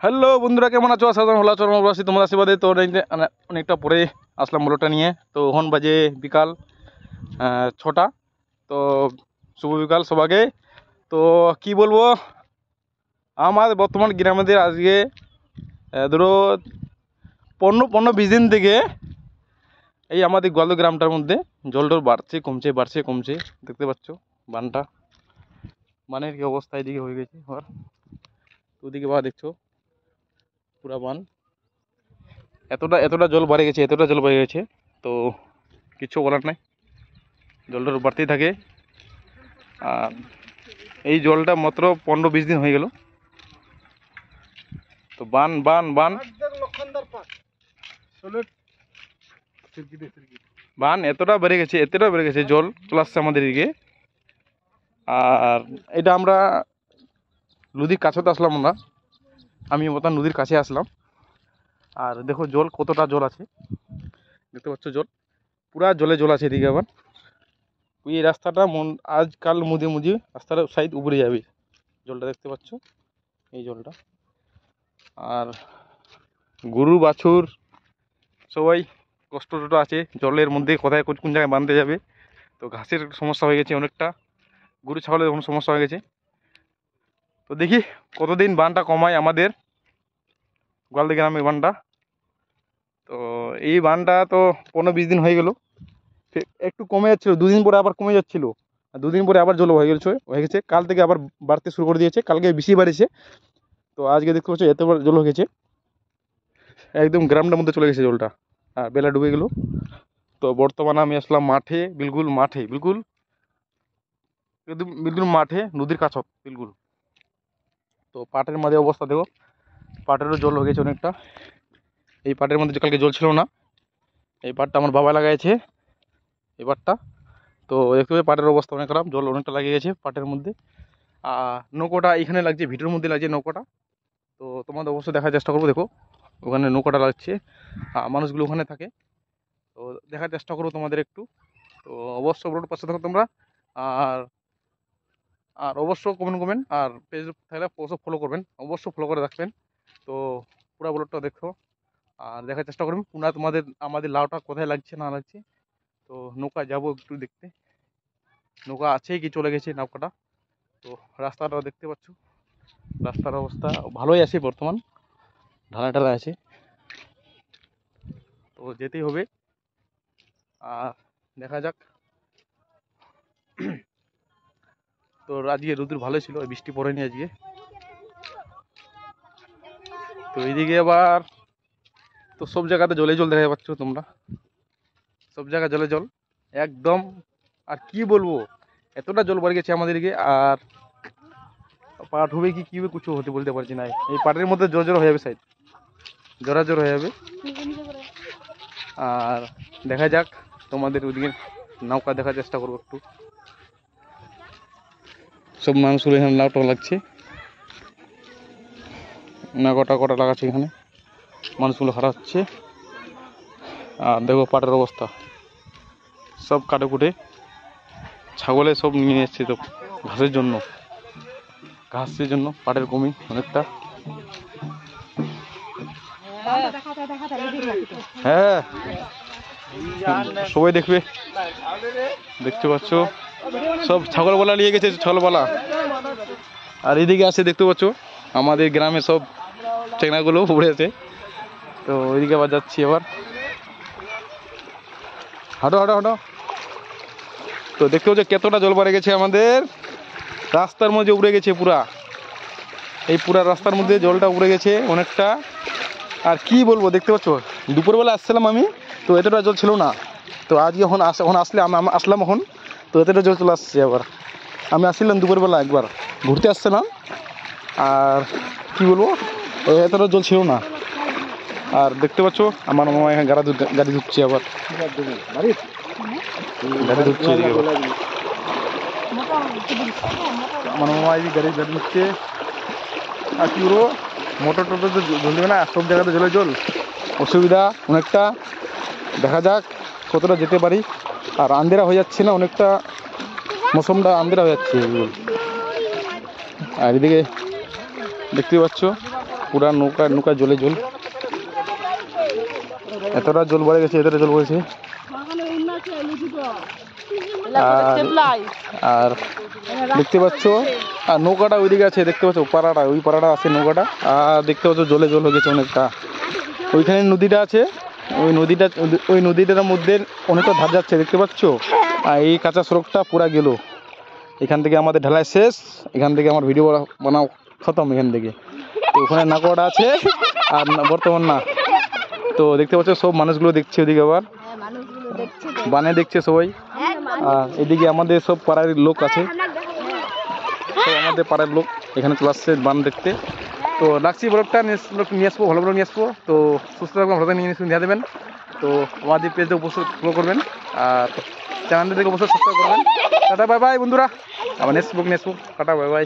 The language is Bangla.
হ্যালো বন্ধুরা, কেমন আছো? আশা করি ভালো আছো। আছি তোমার আশীর্বাদে। তো অনেকটা পরে আসলাম ব্লগটা নিয়ে। তো এখন বাজে বিকাল 6টা। তো শুভ বিকাল সবাইকে। তো কি বলবো, আমাদের বর্তমান গ্রামেদের আজকে ধরো 15-20 দিন থেকে এই আমাদের গোয়ালদ গ্রামটার মধ্যে জলটল বাড়ছে কমছে। দেখতে পাচ্ছ বানের কি অবস্থা এদিকে হয়ে গেছে। আর ওদিকে বা দেখছো পুরা বান, এতটা জল বেড়ে গেছে। তো কিছু বলার নাই, জলটা বাড়তেই থাকে। আর এই জলটা মাত্র 15-20 দিন হয়ে গেল। তো বান এতটা বেড়ে গেছে জল চলে আসছে আমাদের এদিকে। আর এটা আমরা নদীর কাছে তো আসলাম, আমি মতন নদীর কাছে আসলাম। আর দেখো জল কতটা জল আছে, দেখতে পাচ্ছ পুরা জল আছে এদিকে। আবার এই রাস্তাটা আজকাল মুদি রাস্তাটা সাইড উপরে যাবে, জলটা দেখতে পাচ্ছ এই জলটা। আর গরু বাছুর সবাই কষ্ট আছে জলের মধ্যে, কোথায় কোন জায়গায় বাঁধতে যাবে। তো ঘাসের সমস্যা হয়ে গেছে অনেকটা, গরু ছাগলের কোনো সমস্যা হয়ে গেছে। তো দেখি কতদিন বানটা কমায় আমাদের গোয়ালদি গ্রামের বানটা। তো এই বানটা তো 15-20 দিন হয়ে গেল, একটু কমে যাচ্ছিলো, দুদিন পরে আবার কমে যাচ্ছিল, আর দুদিন পরে আবার জল হয়ে গেছে। কাল থেকে আবার বাড়তে শুরু করে দিয়েছে, কালকে বেশি বাড়িছে। তো আজকে দেখতে পাচ্ছ এত জল হয়ে গেছে, একদম গ্রামটার মধ্যে চলে গেছে জলটা। আর বেলা ডুবে গেল। তো বর্তমানে আমি আসলাম মাঠে, বিলকুল মাঠে নদীর কাছত বিলকুল। তো পাটের মাঝে অবস্থা দেখো, পাটেরও জল হয়ে গেছে অনেকটা। এই পাটের মধ্যে কালকে জল ছিল না, এই পাটটা আমার বাবা লাগাইছে এই পাটটা। তো দেখতে পাচ্ছি পাটের অবস্থা অনেক খারাপ, জল অনেকটা লাগিয়ে গেছে পাটের মধ্যে। আর নৌকোটা এখানে লাগছে, ভিটের মধ্যে লাগছে নৌকোটা। তো তোমাদের অবশ্যই দেখার চেষ্টা করবো, দেখো ওখানে নৌকোটা লাগছে, মানুষগুলো ওখানে থাকে। তো দেখার চেষ্টা করবো তোমাদের একটু। তো অবশ্যই ব্লগের পাশে থাকো তোমরা। আর আর অবশ্যই কমেন্ট আর পেজ থাকলে অবশ্যই ফলো করবেন, অবশ্যই ফলো করে রাখবেন। তো পুরো ব্লগটা দেখো আর দেখার চেষ্টা করবেন পুনः আমাদের লাউটা কোথায় লাগছে না লাগছে। তো নৌকা যাবো একটু দেখতে, নৌকা আছেই কি চলে গেছে নৌকাটা। তো রাস্তাটা দেখতে পাচ্ছ, রাস্তার অবস্থা ভালোই আছে, বর্তমান ঢালা আছে। তো যেতেই হবে, আর দেখা যাক। তো আজকে রোদ্দুর ভালোই ছিল, বৃষ্টি পড়েনি আজকে। তো এইদিকে আবার তো সব জায়গাতে জল দেখা পাচ্ছ তোমরা, সব জায়গায় জল একদম। আর কি বলবো, এতটা জল বেড়ে গেছে আমাদের দিকে। আর পাট হবে কি হবে কিছু হতে বলতে পারছি না। এই পাটের মধ্যে জোর হয়ে যাবে, সাইড জোর হয়ে যাবে। আর দেখা যাক, তোমাদের ওদিকে নৌকা দেখার চেষ্টা করবো একটু। সব মানুষগুলো এখানে নাওটা লাগছে, না কটা লাগাচ্ছে এখানে, মানুষগুলো খারাপ হচ্ছে। আর দেখো পাটের অবস্থা, সব কাটে কুটে ছাগলে সব নিয়ে এসছে। তো ঘাসের জন্য পাটের কমি অনেকটা। হ্যাঁ সবাই দেখবে, দেখতে পাচ্ছ সব ছাগলওয়ালা নিয়ে গেছে, ছাগলওয়ালা। আর এদিকে আছে দেখতে পাচ্ছ আমাদের গ্রামে সব চেংনাগুলো উড়েছে। তো ওইদিকে আবার যাচ্ছি, আবার হাঁটো। তো দেখতে পাচ্ছ কতটা জল বেড়ে গেছে আমাদের রাস্তার মধ্যে, উড়ে গেছে এই পুরা রাস্তার মধ্যে জলটা উড়ে গেছে অনেকটা। আর কি বলবো, দেখতে পাচ্ছ দুপুরবেলা আসছিলাম আমি, তো এতটা জল ছিল না। তো আজকে এখন আসলাম এখন, তো এতটা জল চলে আসছে। আবার আমি আসছিলাম দুপুরবেলা একবার ঘুরতে আসছিলাম, আর কি বলবো এতটা জল ছিল না। আর দেখতে পাচ্ছ আমার মামা এখানে গাড়ি ধুচ্ছে, আবার গাড়ি ধুচ্ছে আমার মামা এই গাড়ি ধুচ্ছে। আর কি বলবো, মোটর তো জল দেবে না, সব জায়গাতে জল অসুবিধা অনেকটা। দেখা যাক কতটা যেতে পারি। আর আন্ধেরা হয়ে যাচ্ছে না অনেকটা, মৌসুমটা আন্ধেরা হয়ে যাচ্ছে। আর এদিকে দেখতে পাচ্ছ পুরা নৌকা নৌকা জলে জল, এতটা জল বেড়ে গেছে, এতটা জল পড়েছে। আর দেখতে পাচ্ছ আর নৌকাটা ওইদিকে আছে, দেখতে পাচ্ছ পাড়াটা, ওই পাড়াটা আছে নৌকাটা। আর দেখতে পাচ্ছ জলে জল হয়ে গেছে অনেকটা। ওইখানে নদীটা আছে, ওই নদীটার মধ্যে অনেকটা ধার যাচ্ছে, দেখতে পাচ্ছ। আর এই কাঁচা সড়কটা পুরা গেল, এখান থেকে আমাদের ঢালাই শেষ, এখান থেকে আমার ভিডিও বানাও খতম এখান থেকে। তো ওখানে নাকোয়াটা আছে আর বর্তমান না। তো দেখতে পাচ্ছ সব মানুষগুলো দেখছে ওদিকে, আবার বানে দেখছে সবাই। আর এদিকে আমাদের সব পাড়ার লোক আছে, সব আমাদের পাড়ার লোক এখানে চলে আসছে বান দেখতে। তো রাখছি ব্লগটা, নিয়ে আসবো, ভালো ব্লগ নিয়ে আসবো। তো সুস্থ থাকবেন, ভালো নিয়ে নিয়ে দেবেন। তো আমাদের পেজে অবশ্যই ফলো করবেন আর চ্যানেলটা থেকে অবশ্যই সাবস্ক্রাইব করবেন। টাটা বাই বাই বন্ধুরা, আবার নেক্সট ব্লগ নিয়ে আসবো। Tata bye bye.